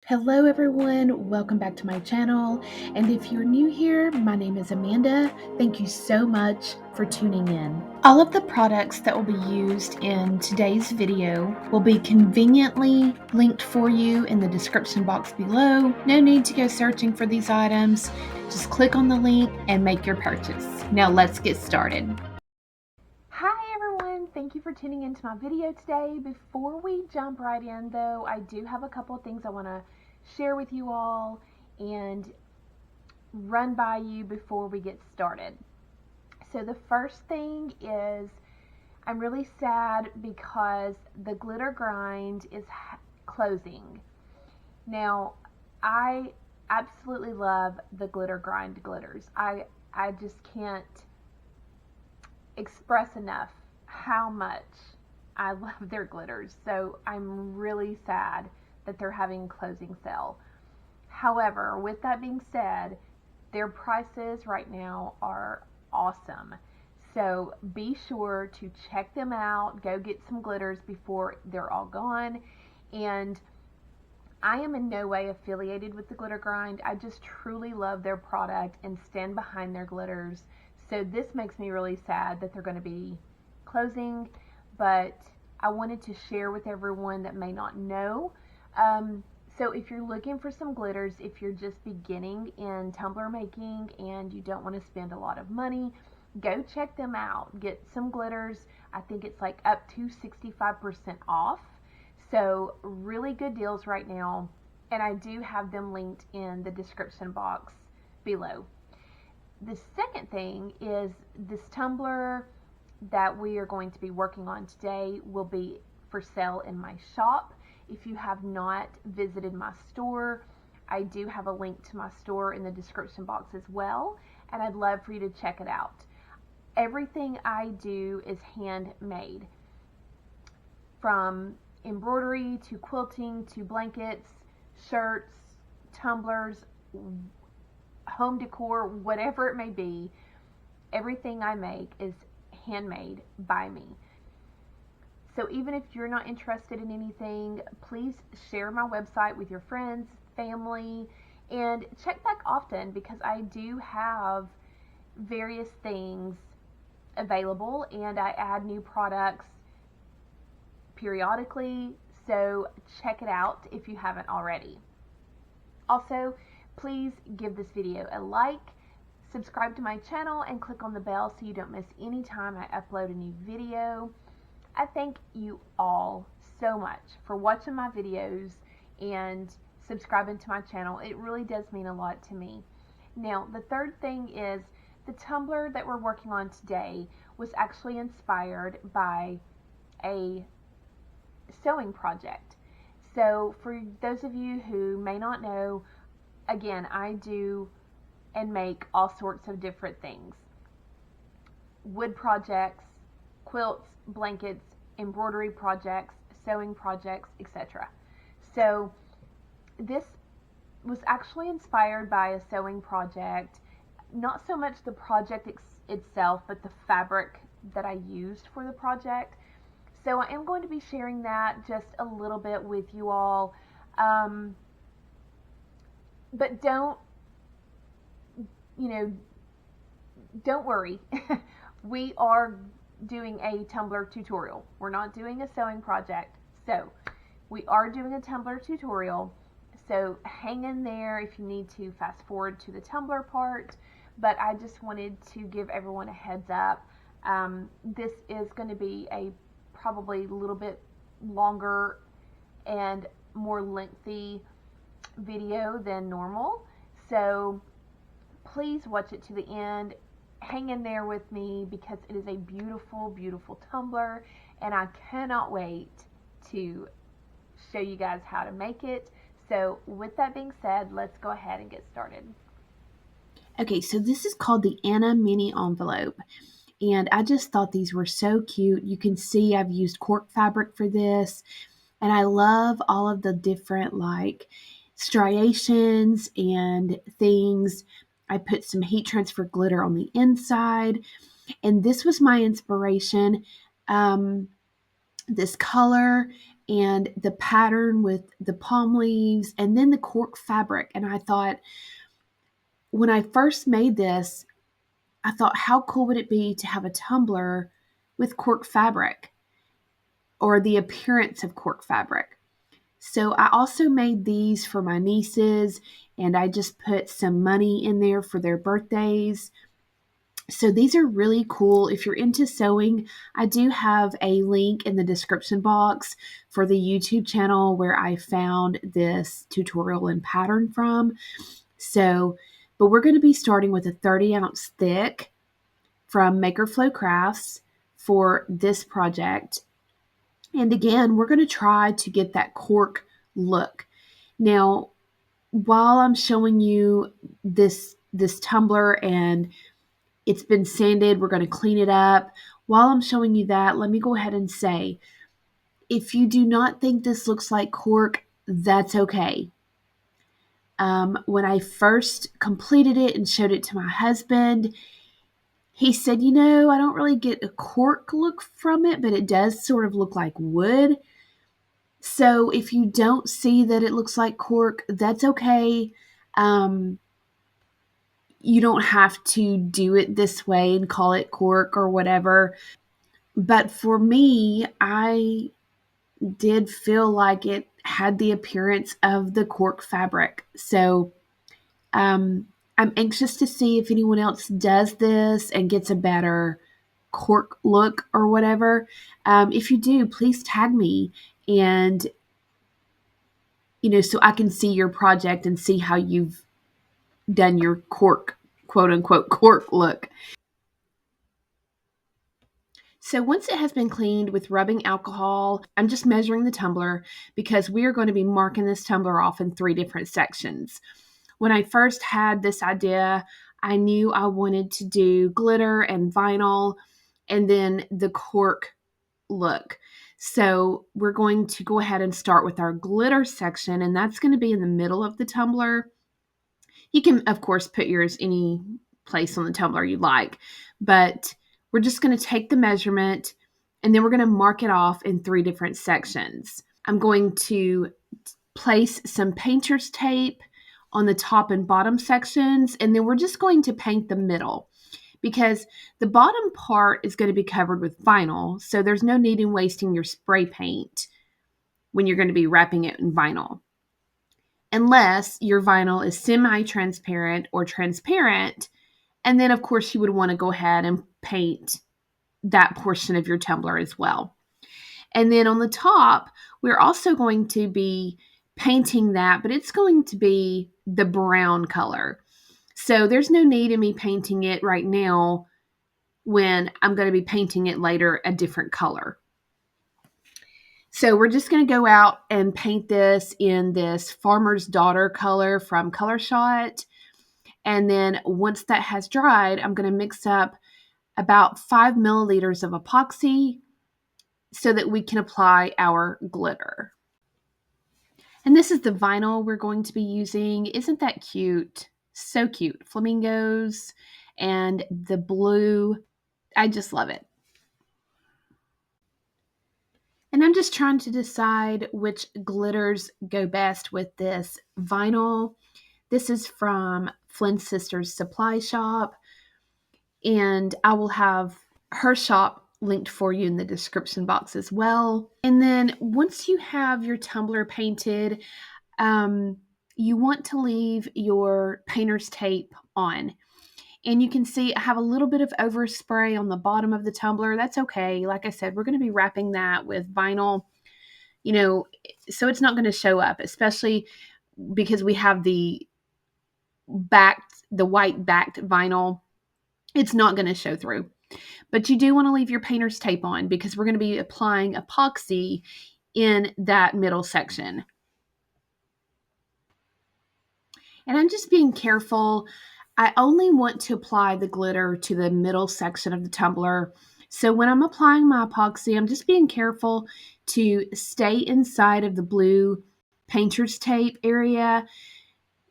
Hello everyone, welcome back to my channel, and if you're new here, my name is Amanda. Thank you so much for tuning in. All of the products that will be used in today's video will be conveniently linked for you in the description box below. No need to go searching for these items, just click on the link and make your purchase. Now let's get started. Hi everyone, thank you for tuning into my video today. Before we jump right in though, I do have a couple of things I want to share with you all and run by you before we get started. So the first thing is I'm really sad because the glitter grind is closing. Now, I absolutely love the glitter grind glitters. I just can't express enough how much I love their glitters. So I'm really sad that they're having closing sale. However, with that being said, their prices right now are awesome. So be sure to check them out. Go get some glitters before they're all gone. And I am in no way affiliated with the Glitter Grind. I just truly love their product and stand behind their glitters. So this makes me really sad that they're going to be closing, but I wanted to share with everyone that may not know. So if you're looking for some glitters, if you're just beginning in tumbler making and you don't want to spend a lot of money, go check them out. Get some glitters. I think it's like up to 65% off. So really good deals right now. And I do have them linked in the description box below. The second thing is this tumbler that we are going to be working on today will be for sale in my shop. If you have not visited my store, I do have a link to my store in the description box as well, and I'd love for you to check it out. Everything I do is handmade, from embroidery to quilting to blankets, shirts, tumblers, home decor, whatever it may be. Everything I make is handmade by me. So even if you're not interested in anything, please share my website with your friends, family, and check back often because I do have various things available and I add new products periodically. So check it out if you haven't already. Also, please give this video a like, subscribe to my channel, and click on the bell so you don't miss any time I upload a new video. I thank you all so much for watching my videos and subscribing to my channel. It really does mean a lot to me. Now, the third thing is the tumbler that we're working on today was actually inspired by a sewing project. So for those of you who may not know, again, I do and make all sorts of different things. Wood projects, quilts, blankets, embroidery projects, sewing projects, etc. So this was actually inspired by a sewing project, not so much the project itself, but the fabric that I used for the project. So I am going to be sharing that just a little bit with you all. But don't worry. We are doing a tumbler tutorial. We're not doing a sewing project. So we are doing a tumbler tutorial. So hang in there if you need to fast forward to the tumbler part. But I just wanted to give everyone a heads up. This is going to be a probably a little bit longer and more lengthy video than normal. So please watch it to the end. Hang in there with me because it is a beautiful, beautiful tumbler and I cannot wait to show you guys how to make it. So with that being said, let's go ahead and get started. Okay, so this is called the Anna Mini Envelope. And I just thought these were so cute. You can see I've used cork fabric for this. And I love all of the different like striations and things. I put some heat transfer glitter on the inside. And this was my inspiration. This color and the pattern with the palm leaves and then the cork fabric. And I thought, when I first made this, I thought, how cool would it be to have a tumbler with cork fabric or the appearance of cork fabric? So I also made these for my nieces, and I just put some money in there for their birthdays. So these are really cool. If you're into sewing, I do have a link in the description box for the YouTube channel where I found this tutorial and pattern from. So, but we're going to be starting with a 30-ounce thick from MAKERFLO Crafts for this project. And again, we're going to try to get that cork look. Now, while I'm showing you this tumbler and it's been sanded, we're going to clean it up. While I'm showing you that, let me go ahead and say, if you do not think this looks like cork, that's okay. When I first completed it and showed it to my husband, he said, I don't really get a cork look from it, but it does sort of look like wood. So if you don't see that it looks like cork, that's okay. You don't have to do it this way and call it cork or whatever. But for me, I did feel like it had the appearance of the cork fabric. So I'm anxious to see if anyone else does this and gets a better cork look or whatever. If you do, please tag me and, so I can see your project and see how you've done your cork, quote unquote, cork look. So once it has been cleaned with rubbing alcohol, I'm just measuring the tumbler because we are going to be marking this tumbler off in 3 different sections. When I first had this idea, I knew I wanted to do glitter and vinyl and then the cork look. So we're going to go ahead and start with our glitter section, and that's going to be in the middle of the tumbler. You can, of course, put yours any place on the tumbler you like, but we're just going to take the measurement and then we're going to mark it off in 3 different sections. I'm going to place some painter's tape on the top and bottom sections, and then we're just going to paint the middle because the bottom part is going to be covered with vinyl, so there's no need in wasting your spray paint when you're going to be wrapping it in vinyl. Unless your vinyl is semi-transparent or transparent, and then of course you would want to go ahead and paint that portion of your tumbler as well. And then on the top, we're also going to be painting that, but it's going to be the brown color. So there's no need in me painting it right now when I'm going to be painting it later a different color. So we're just going to go out and paint this in this Farmer's Daughter color from Color Shot. And then once that has dried, I'm going to mix up about 5 milliliters of epoxy so that we can apply our glitter. And this is the vinyl we're going to be using. Isn't that cute? So cute. Flamingos and the blue. I just love it. And I'm just trying to decide which glitters go best with this vinyl. This is from Flynn's Sisters Supply Shop, and I will have her shop linked for you in the description box as well. And then once you have your tumbler painted, you want to leave your painter's tape on. And you can see I have a little bit of overspray on the bottom of the tumbler. That's okay. Like I said, we're going to be wrapping that with vinyl, so it's not going to show up, especially because we have the white backed vinyl. It's not going to show through. But you do want to leave your painter's tape on because we're going to be applying epoxy in that middle section. And I'm just being careful. I only want to apply the glitter to the middle section of the tumbler. So when I'm applying my epoxy, I'm just being careful to stay inside of the blue painter's tape area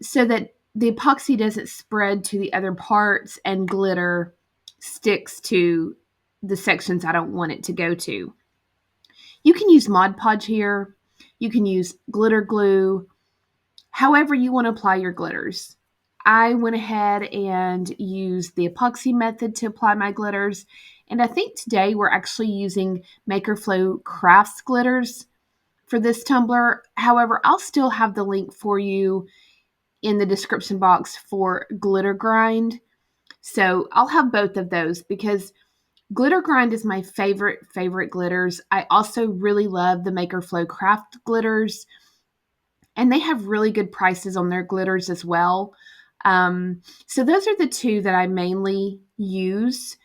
so that the epoxy doesn't spread to the other parts and glitter sticks to the sections I don't want it to go to. You can use Mod Podge here. You can use glitter glue, however you want to apply your glitters. I went ahead and used the epoxy method to apply my glitters. And I think today we're actually using MAKERFLO Crafts glitters for this tumbler. However, I'll still have the link for you in the description box for glitter grind. So I'll have both of those because glitter grind is my favorite glitters. I also really love the MAKERFLO Craft glitters, and they have really good prices on their glitters as well. So those are the two that I mainly use,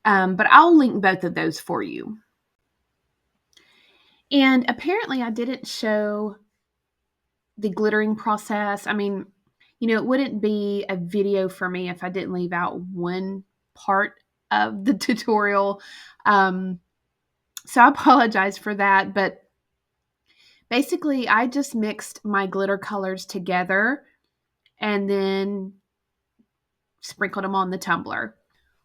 but I'll link both of those for you. And apparently I didn't show the glittering process. I mean, you know, it wouldn't be a video for me if I didn't leave out one part of the tutorial. So I apologize for that, but basically I just mixed my glitter colors together and then sprinkled them on the tumbler.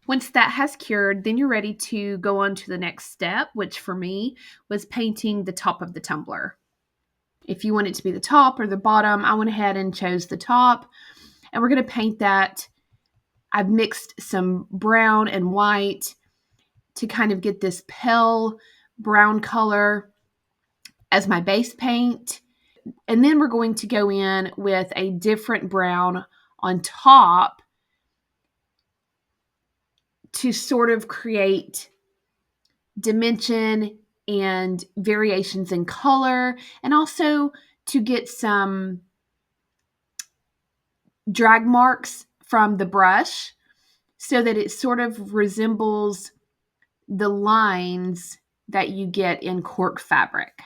Once that has cured, then you're ready to go on to the next step, which for me was painting the top of the tumbler. If you want it to be the top or the bottom, I went ahead and chose the top, and we're going to paint that. I've mixed some brown and white to kind of get this pale brown color as my base paint. And then we're going to go in with a different brown on top to sort of create dimension and variations in color, and also to get some drag marks from the brush so that it sort of resembles the lines that you get in cork fabric.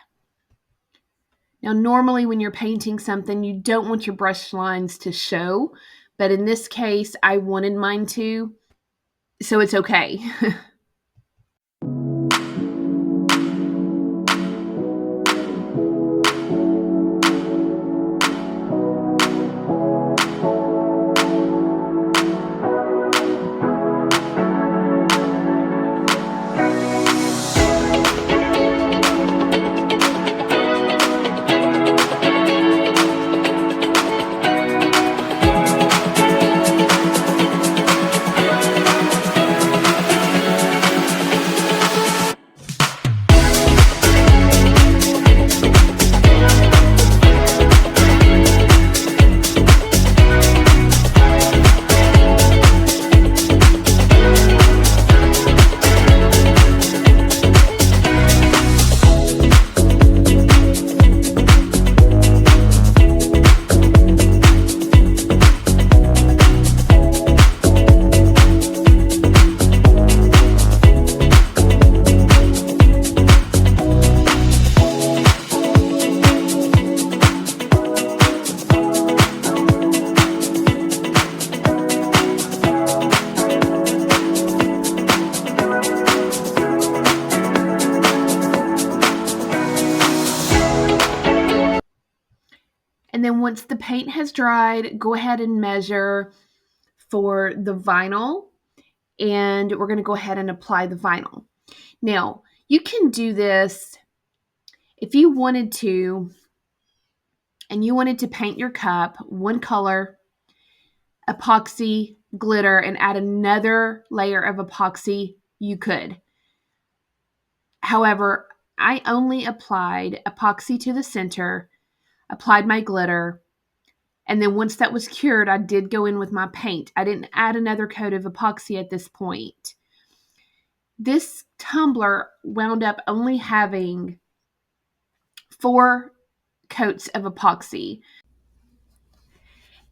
Now, normally when you're painting something, you don't want your brush lines to show, but in this case, I wanted mine to, so it's okay. And then once the paint has dried, go ahead and measure for the vinyl, and we're going to go ahead and apply the vinyl. Now, you can do this if you wanted to, and you wanted to paint your cup one color, epoxy, glitter, and add another layer of epoxy, you could. However, I only applied epoxy to the center, applied my glitter, and then once that was cured, I did go in with my paint. I didn't add another coat of epoxy at this point. This tumbler wound up only having 4 coats of epoxy.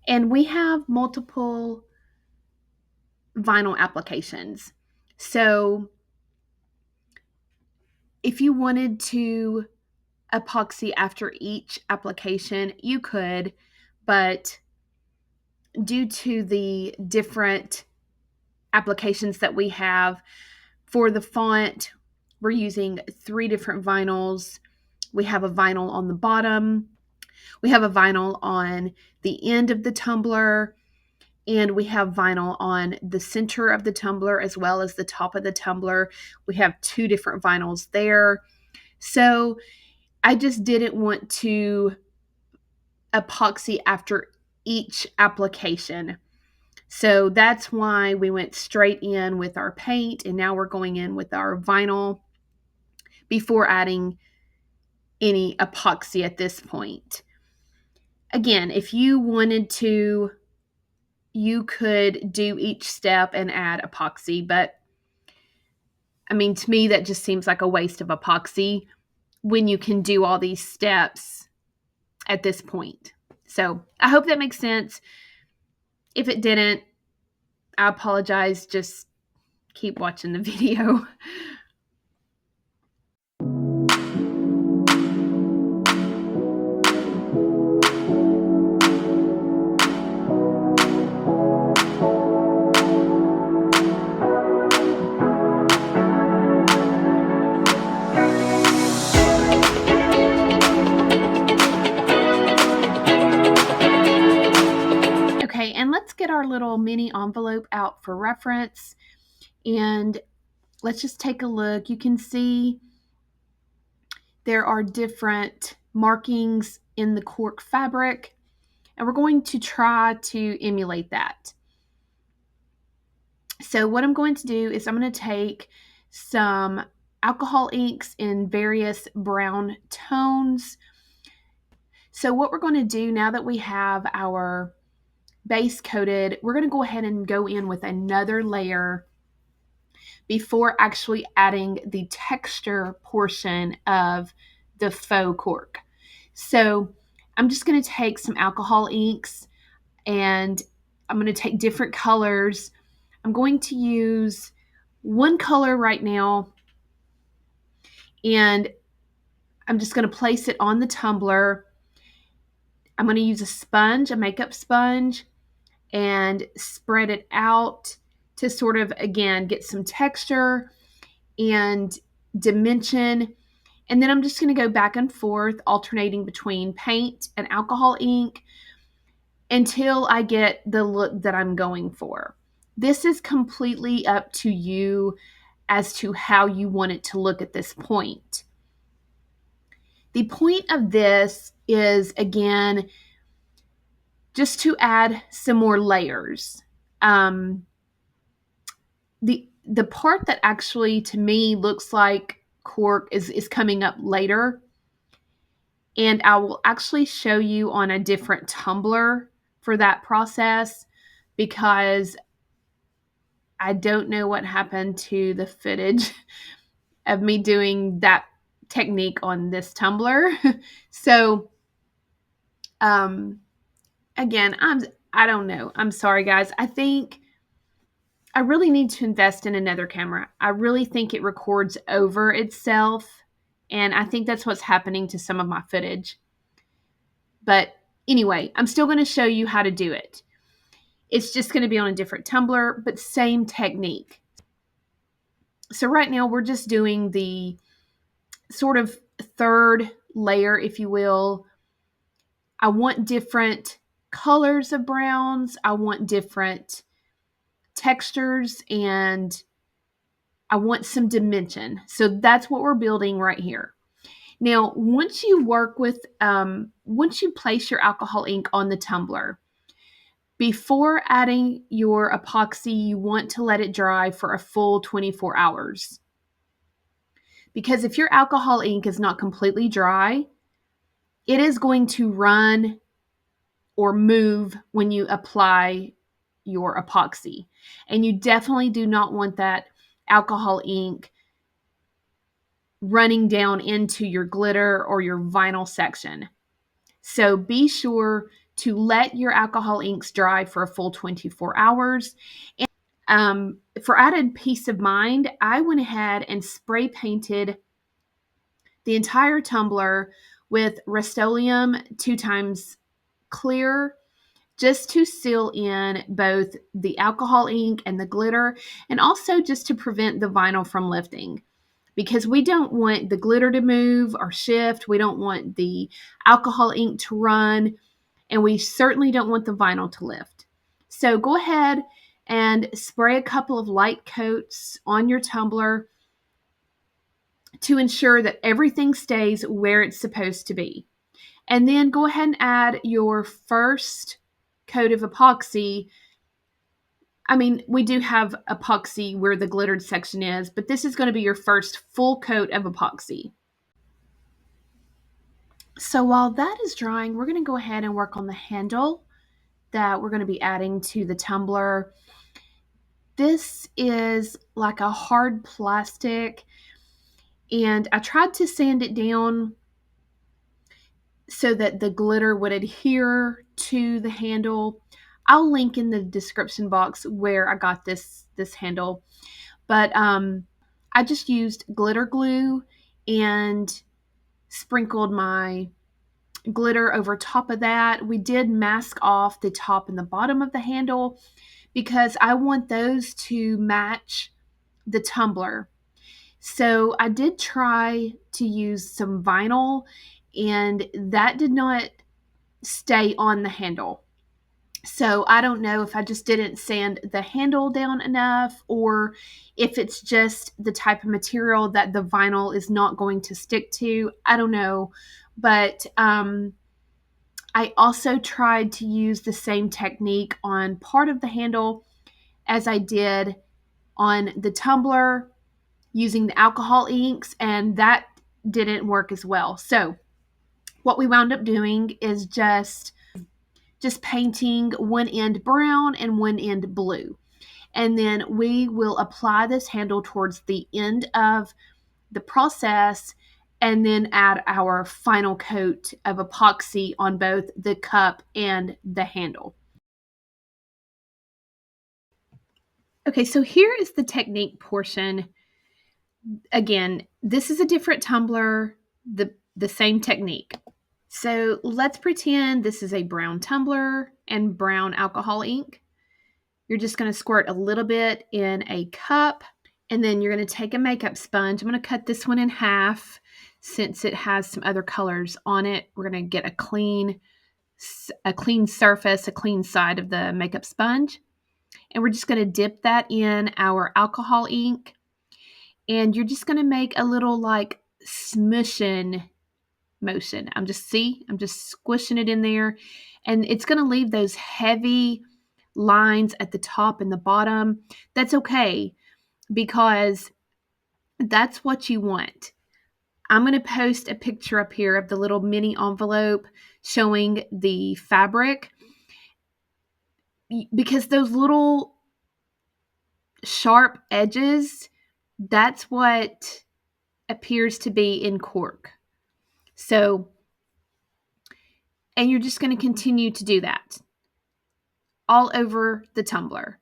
And we have multiple vinyl applications. So if you wanted to epoxy after each application, you could, but due to the different applications that we have for the font, we're using 3 different vinyls. We have a vinyl on the bottom, we have a vinyl on the end of the tumbler, and we have vinyl on the center of the tumbler as well as the top of the tumbler. We have 2 different vinyls there. So I just didn't want to epoxy after each application. So that's why we went straight in with our paint, and now we're going in with our vinyl before adding any epoxy at this point. Again, if you wanted to, you could do each step and add epoxy, but I mean, to me, that just seems like a waste of epoxy when you can do all these steps at this point. So I hope that makes sense. If it didn't, I apologize. Just keep watching the video. Okay, and let's get our little mini envelope out for reference. And let's just take a look. You can see there are different markings in the cork fabric, and we're going to try to emulate that. So what I'm going to do is I'm going to take some alcohol inks in various brown tones. So what we're going to do now that we have our base coated, we're going to go ahead and go in with another layer before actually adding the texture portion of the faux cork. So I'm just going to take some alcohol inks and I'm going to take different colors. I'm going to use one color right now, and I'm just going to place it on the tumbler. I'm going to use a sponge, a makeup sponge, and spread it out to sort of, again, get some texture and dimension. And then I'm just going to go back and forth, alternating between paint and alcohol ink until I get the look that I'm going for. This is completely up to you as to how you want it to look at this point. The point of this is, again, just to add some more layers. The part that actually, to me, looks like cork is coming up later. And I will actually show you on a different tumbler for that process, because I don't know what happened to the footage of me doing that technique on this tumbler. So, again, I don't know. I'm sorry, guys. I think I really need to invest in another camera. I really think it records over itself, and I think that's what's happening to some of my footage. But anyway, I'm still going to show you how to do it. It's just going to be on a different tumbler, but same technique. So right now we're just doing the sort of third layer, if you will. I want different colors of browns. I want different textures, and I want some dimension. So that's what we're building right here. Now, once you place your alcohol ink on the tumbler, before adding your epoxy, you want to let it dry for a full 24 hours. Because if your alcohol ink is not completely dry, it is going to run or move when you apply your epoxy. And you definitely do not want that alcohol ink running down into your glitter or your vinyl section. So be sure to let your alcohol inks dry for a full 24 hours. And for added peace of mind, I went ahead and spray painted the entire tumbler with Rust-Oleum 2x clear, just to seal in both the alcohol ink and the glitter, and also just to prevent the vinyl from lifting. Because we don't want the glitter to move or shift. We don't want the alcohol ink to run. And we certainly don't want the vinyl to lift. So go ahead and spray a couple of light coats on your tumbler to ensure that everything stays where it's supposed to be. And then go ahead and add your first coat of epoxy. I mean, we do have epoxy where the glittered section is, but this is going to be your first full coat of epoxy. So while that is drying, we're going to go ahead and work on the handle that we're going to be adding to the tumbler. This is like a hard plastic, and I tried to sand it down so that the glitter would adhere to the handle. I'll link in the description box where I got this handle, but I just used glitter glue and sprinkled my glitter over top of that. We did mask off the top and the bottom of the handle because I want those to match the tumbler. So I did try to use some vinyl, and that did not stay on the handle. So I don't know if I just didn't sand the handle down enough, or if it's just the type of material that the vinyl is not going to stick to. I don't know. But I also tried to use the same technique on part of the handle as I did on the tumbler using the alcohol inks, and that didn't work as well. So what we wound up doing is just painting one end brown and one end blue. And then we will apply this handle towards the end of the process and then add our final coat of epoxy on both the cup and the handle. Okay, so here is the technique portion. Again, this is a different tumbler, the same technique. So let's pretend this is a brown tumbler and brown alcohol ink. You're just going to squirt a little bit in a cup, and then you're going to take a makeup sponge. I'm going to cut this one in half since it has some other colors on it. We're going to get a clean surface, a clean side of the makeup sponge. And we're just going to dip that in our alcohol ink. And you're just going to make a little like smushing motion. I'm just squishing it in there. And it's going to leave those heavy lines at the top and the bottom. That's okay, because that's what you want. I'm going to post a picture up here of the little mini envelope showing the fabric, because those little sharp edges, that's what appears to be in cork. So, and you're just going to continue to do that all over the tumbler.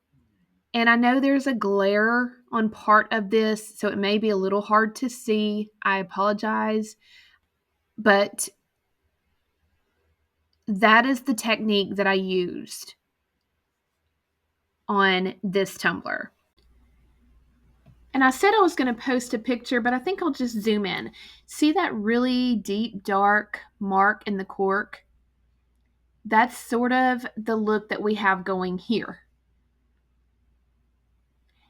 And I know there's a glare on part of this, so it may be a little hard to see. I apologize. But that is the technique that I used on this tumbler. And I said I was going to post a picture, but I think I'll just zoom in. See that really deep, dark mark in the cork? That's sort of the look that we have going here.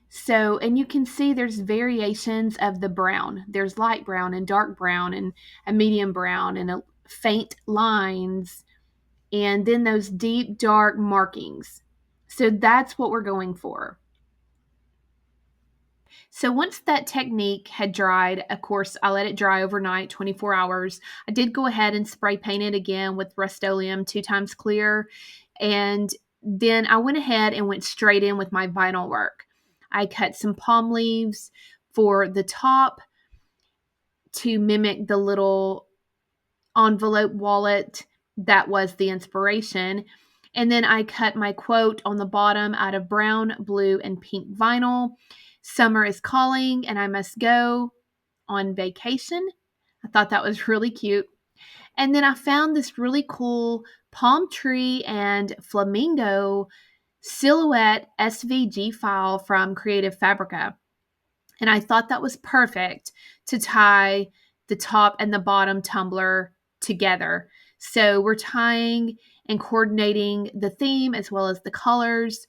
So, and you can see there's variations of the brown. There's light brown and dark brown and a medium brown and a faint lines, and then those deep dark markings. So that's what we're going for. So once that technique had dried, of course, I let it dry overnight, 24 hours. I did go ahead and spray paint it again with Rust-Oleum 2 times clear. And then I went ahead and went straight in with my vinyl work. I cut some palm leaves for the top to mimic the little envelope wallet that was the inspiration. And then I cut my quote on the bottom out of brown, blue, and pink vinyl. Summer is calling and I must go on vacation. I thought that was really cute. And then I found this really cool palm tree and flamingo silhouette SVG file from Creative Fabrica. And I thought that was perfect to tie the top and the bottom tumbler together. So we're tying and coordinating the theme as well as the colors.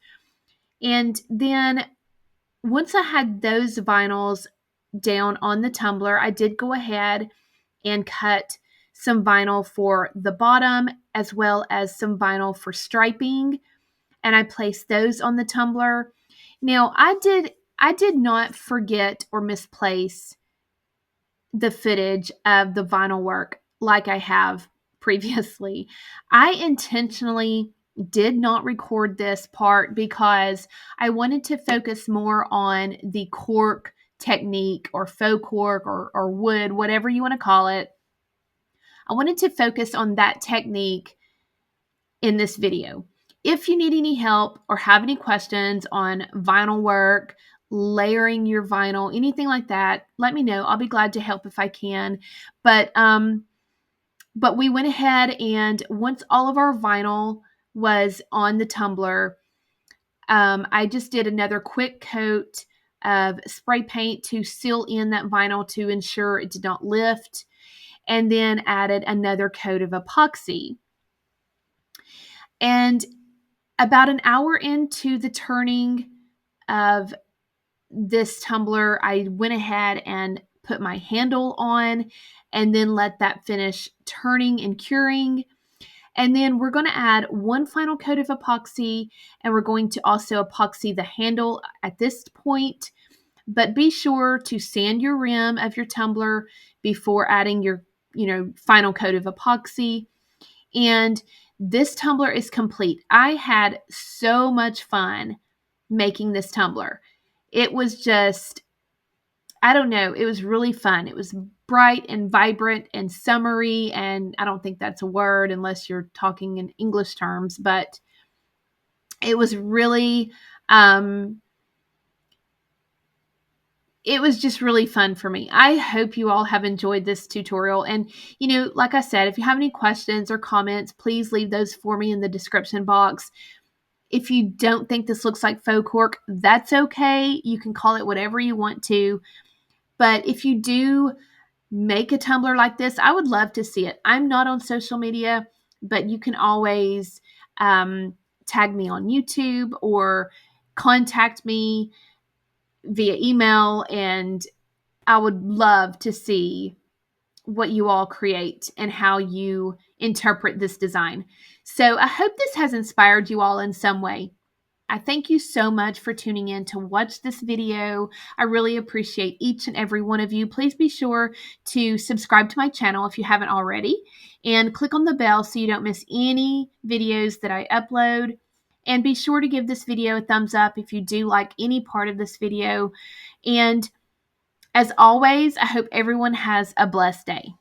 And then once I had those vinyls down on the tumbler, I did go ahead and cut some vinyl for the bottom as well as some vinyl for striping, and I placed those on the tumbler. Now, I did not forget or misplace the footage of the vinyl work like I have previously. I intentionally did not record this part because I wanted to focus more on the cork technique or faux cork or wood, whatever you want to call it. I wanted to focus on that technique in this video. If you need any help or have any questions on vinyl work, layering your vinyl, anything like that, let me know. I'll be glad to help if I can. But we went ahead, and once all of our vinyl was on the tumbler, I just did another quick coat of spray paint to seal in that vinyl to ensure it did not lift, and then added another coat of epoxy. And about an hour into the turning of this tumbler, I went ahead and put my handle on and then let that finish turning and curing. And then we're going to add one final coat of epoxy, and we're going to also epoxy the handle at this point. But be sure to sand your rim of your tumbler before adding your, final coat of epoxy. And this tumbler is complete. I had so much fun making this tumbler. It was just, I don't know, it was really fun. It was bright and vibrant and summery, and I don't think that's a word unless you're talking in English terms, but it was really, it was just really fun for me. I hope you all have enjoyed this tutorial. And, like I said, if you have any questions or comments, please leave those for me in the description box. If you don't think this looks like faux cork, that's okay. You can call it whatever you want to. But if you do make a tumbler like this, I would love to see it. I'm not on social media, but you can always tag me on YouTube or contact me via email, and I would love to see what you all create and how you interpret this design. So I hope this has inspired you all in some way. I thank you so much for tuning in to watch this video. I really appreciate each and every one of you. Please be sure to subscribe to my channel if you haven't already, and click on the bell so you don't miss any videos that I upload. And be sure to give this video a thumbs up if you do like any part of this video. And as always, I hope everyone has a blessed day.